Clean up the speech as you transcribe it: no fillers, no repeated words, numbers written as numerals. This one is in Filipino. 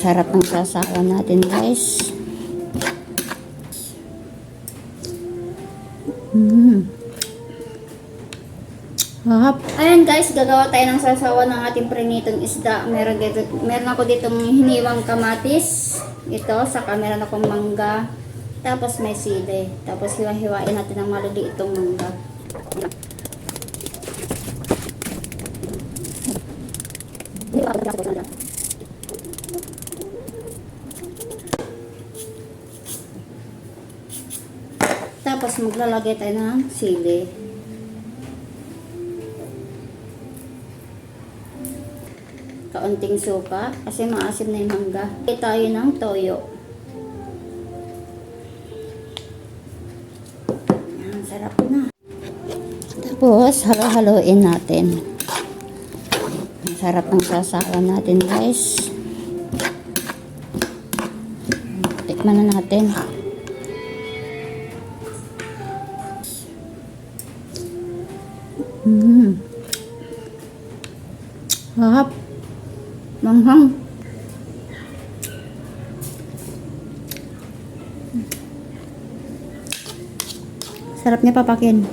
Sarap ng sasawa natin, guys. Ayan guys, gagawa tayo ng sasawa ng ating prinitong isda. Meron ako ditong hiniwang kamatis. Ito, saka meron akong mangga. Tapos may sili. Tapos hiwa-hiwain natin ng maliliitong mangga. Tapos maglalagay tayo ng sili. Kaunting suka kasi maasim na yung mangga. Lagay tayo ng toyo. Yan, sarap na. Tapos halo-haloin natin. Ang sarap ng sasawa natin, guys. Tikman na natin. Sarap. Manghang. Sarap niya papakin.